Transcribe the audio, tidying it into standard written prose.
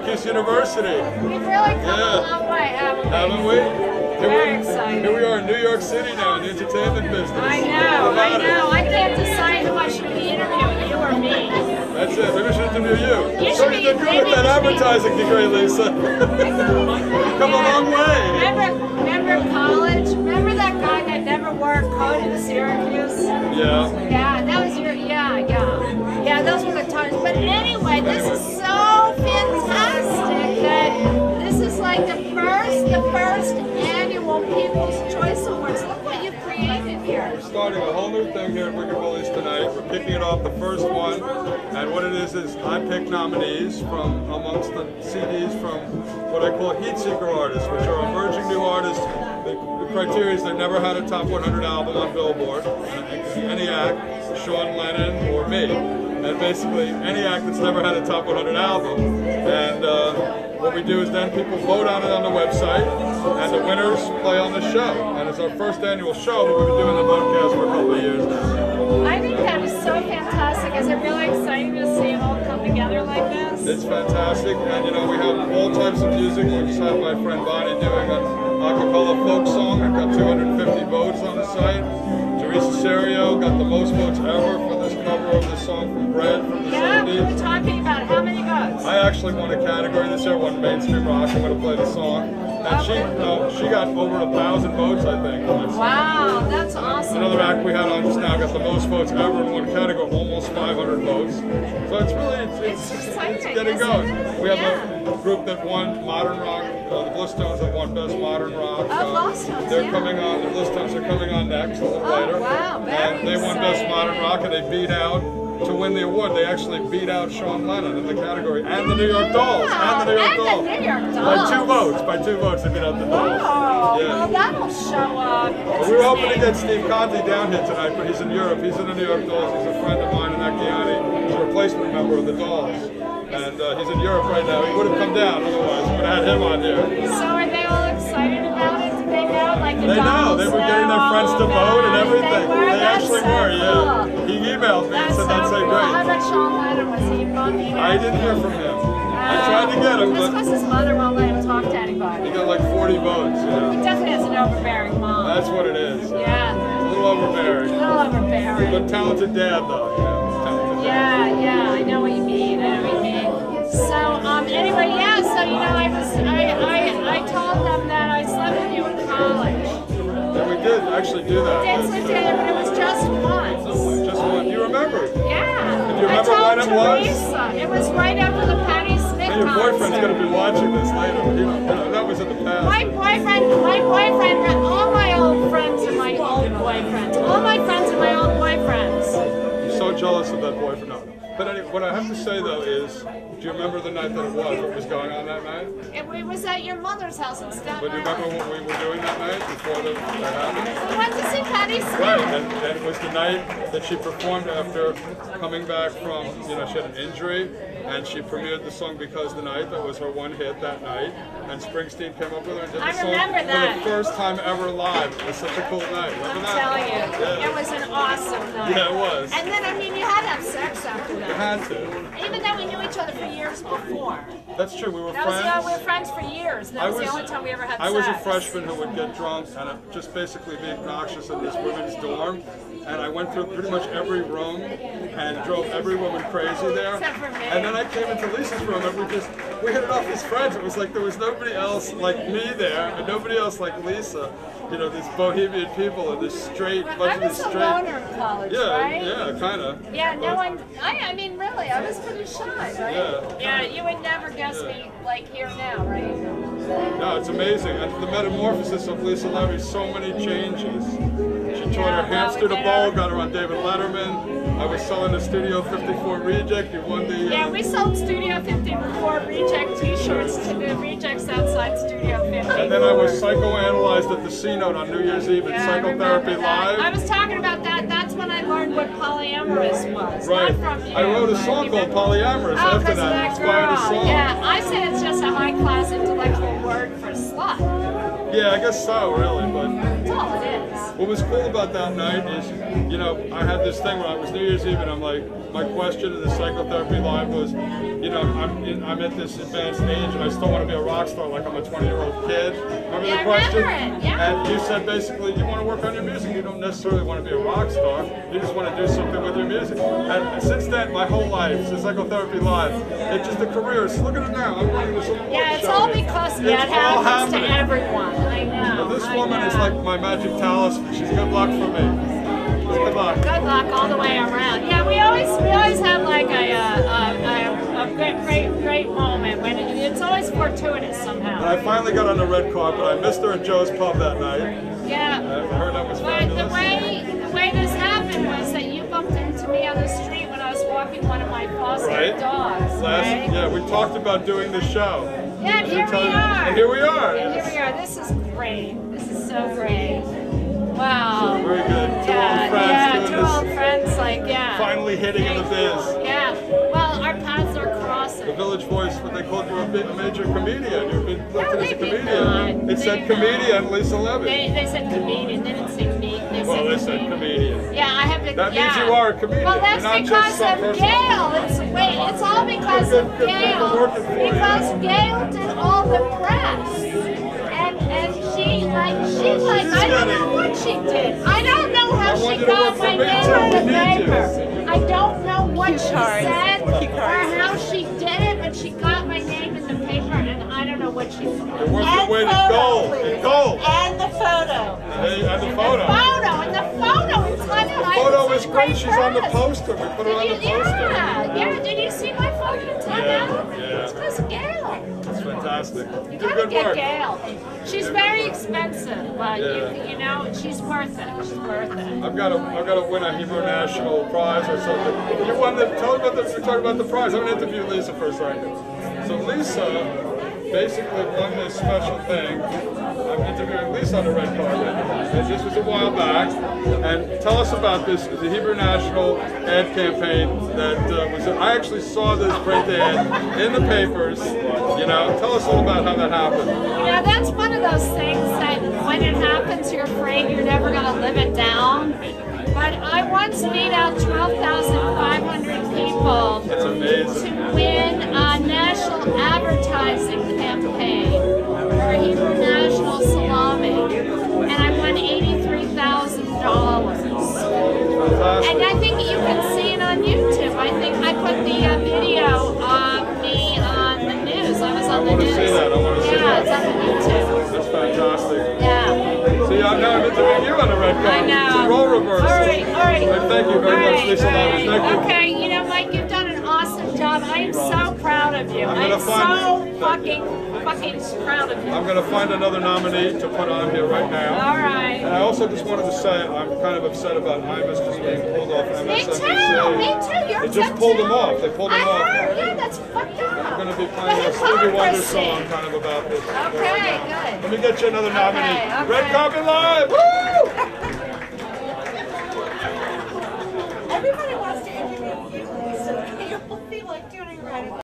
Syracuse University. We've really come a long way, haven't we? Very exciting. Here we are in New York City now in the entertainment business. I know. I can't decide who I should be interviewing, you or me. That's it. Maybe I should interview you. So you did good with that advertising degree, Lisa. Come a long way. Remember college? Remember that guy that never wore a coat in Syracuse? Yeah. Yeah, that was your, yeah, those were the times. But anyway, this is so fantastic that this is like the first annual People's Choice Awards. Look what you've created here. We're starting a whole new thing here at Rickabilly's tonight. We're kicking it off the first one, and what it is I pick nominees from amongst the CDs from what I call heat seeker artists, which are emerging new artists. The criteria is they never had a top 100 album on Billboard, any act, Sean Lennon or me. And basically any act that's never had a top 100 album. And what we do is then people vote on it on the website, and the winners play on the show. And it's our first annual show, but we've been doing the podcast for a couple of years now. I think that is so fantastic. Is it really exciting to see it all come together like this? It's fantastic, and you know, we have all types of music. We just had my friend Bonnie doing an a cappella folk song. I've got 250 votes on the site. Teresa Serio got the most votes ever for this cover of the song from Bread from the 70s. Yeah, we were talking about it. How many votes? I actually won a category this year, won mainstream rock. I'm going to play the song. And she got over 1,000 votes, I think. Wow, that's awesome. Another act we had on just now got the most votes ever in one category, almost 500 votes. So it's really, it's getting going. We have a group that won modern rock, the Blissstones that won best modern rock. They're coming on, the Blissstones are coming on next, a little later. Wow, and they won best modern rock, and they beat out, to win the award, they actually beat out Sean Lennon in the category, and the New York Dolls, and the New York Dolls. By two votes, they beat out the Dolls. Oh, well, that'll show up. Well, we were hoping to get Steve Conte down here tonight, but he's in Europe. He's in the New York Dolls. He's a friend of mine in Acciani. He's a replacement member of the Dolls. And he's in Europe right now. He would have come down otherwise. We would have had him on here. So are they all excited about it? Do they know? Like the Dolls know. They were getting their friends to vote and everything. They actually were, yeah. He emailed me and said that's so great. How about Sean Lennon? Was he bumping? I didn't hear from him. I tried to get him, but because his mother won't let him talk to anybody. He got like 40 votes, yeah. He definitely has an overbearing mom. That's what it is. Yeah. A little overbearing. A little overbearing. But talented dad, though. Yeah, I know what you mean. So, anyway, yeah, so, you know, I told them that I slept with you in college. Yeah, we did actually do that. We did sleep together, but it was just once. Just one. You remember? Yeah. Did you remember when it was? It was right after the Patti Smith concert. Your boyfriend's going to be watching this later. That was in the past. My boyfriend, all my old friends are my old boyfriends. All my friends are my old boyfriends. I'm so jealous of that boyfriend. No. But anyway, what I have to say though is, do you remember the night that it was? What was going on that night? It was at your mother's house in Staten Island. But do you remember what we were doing that night before that happened? We went to see Patti Smith. Right, and it was the night that she performed after coming back from, you know, she had an injury, and she premiered the song Because the Night. That was her one hit that night. And Springsteen came up with her and did the song for the first time ever live. It was such a cool night. Remember that? I'm telling you, it was an awesome night. Yeah, it was. And then, I mean, you had to have sex after that. You had to. Even though we knew each other for years before. That's true, we were friends. We were friends for years. That was the only time we ever had sex. I was a freshman who would get drunk and just basically be obnoxious in this women's dorm. And I went through pretty much every room and drove every woman crazy there. Except for me. And then I came into Lisa's room and we hit it off as friends. It was like there was nobody else like me there and nobody else like Lisa. You know, these bohemian people and this straight, bunch of these straight. I was a loner in college, right? Yeah, kind of. Yeah, no one, I mean, really, I was pretty shy, right? Yeah, you would never guess me like here now, right? No, it's amazing. And the metamorphosis of Lisa Levy, so many changes. She taught her hamster to bowl, got her on David Letterman. I was selling the Studio 54 Reject. You won the... Yeah, we sold Studio 54 Reject t-shirts to the rejects outside Studio 54. And then I was psychoanalyzed at the C-Note on New Year's Eve at Psychotherapy Live. I was talking about that. That's when I learned what polyamorous was. Right. Not from you, I wrote a song called Polyamorous after that. Inspired a song. Yeah, I said it's just a high-class intellectual word for slut. Yeah, I guess so, really, but... That's all it is. What was cool about that night is, you know, I had this thing when it was New Year's Eve, and I'm like, my question to the Psychotherapy Live was, you know, I'm at this advanced age, and I still want to be a rock star like I'm a 20-year-old kid. Remember the question? I remember it, yeah. And you said basically you want to work on your music. You don't necessarily want to be a rock star. You just want to do something with your music. And since then, my whole life, since Psychotherapy Live, it's just a career. So look at it now. I'm running this award Yeah, it's show all here. because It's it all happens to happening. everyone. I know. This I woman know. is like my magic talisman. She's good luck for me. Good luck. Good luck all the way around. Yeah, we always have like a great moment when it's always fortuitous somehow. And I finally got on the red carpet. I missed her at Joe's Pub that night. Yeah. I heard that was But fabulous. the way this happened was that you bumped into me on the street when I was walking one of my foster dogs. Right? Yeah, we talked about doing the show. Yeah, and here we are. And here we are. And here we are. This is great. This is so great. Wow. So very good. Two old friends, like, yeah. Finally hitting in the biz. Yeah. Well, our paths are crossing. The Village Voice, when they called you a big major comedian, you've been looked at as a they did comedian. not. It said comedian, Lisa Levy. They said comedian. They didn't say me. They said comedian. Yeah, I have to. That means you are a comedian. Well, that's You're not because just some of person. Gail. It's all because of Good Gail. working for you. Because Gail did all the press, and she I don't know what she did. I don't know how she got my name on the paper. I don't know what she said or how she did it, but she got my name in the paper, and I don't know what she did. You're worth your weight in gold. In gold. And the photo. And the photo. And the photo in time. The photo is great. She's on the poster. We put her on the poster. Yeah. Did you see my photo in time out? Yeah. It's because of Gail. That's fantastic. You Do gotta good get work. Gail. She's very expensive, but Yeah. you know, she's worth it. She's worth it. I've got to win a Hebrew National Prize or something. You won the. Tell me about the. We talked about the prize. I'm gonna interview Lisa for a second. So Lisa basically won this special thing. I'm interviewing Lisa on the red carpet, and this was a while back. And tell us about this, the Hebrew National ad campaign that was. I actually saw this print ad in the papers. You know, tell us all about how that happened. You know, that's one of those things that when it happens, you're afraid you're never going to live it down. But I once beat out 12,500 people That's amazing. to win a national advertising campaign for Hebrew National Salami. And I won $83,000. And I think you can see it on YouTube. I think I put the video of me on the news. I was on the news. I want to see that. I want to see Yeah, that. it's on YouTube. That's fantastic. Yeah. See, I'm now interviewing you on the red carpet. I know. It's a role reversal. All right. Thank you very much, Lisa Levy. Thank you. Okay, you know, Mike, you've done an awesome job. I am so proud of you. I am so fucking proud of you. I'm going to find another nominee to put on here right now. All right. And I also just wanted to say I'm kind of upset about Imus just being pulled off MSNBC. Me too. You're They just pulled him off. They pulled him off. I heard. Yeah, that's fucked up. I'm going to be playing a Stevie Wonder song kind of about this. Okay, good. Let me get you another nominee. Okay. Red Carpet Live! Woo! Everybody wants to interview you, so you'll feel like tuning right in.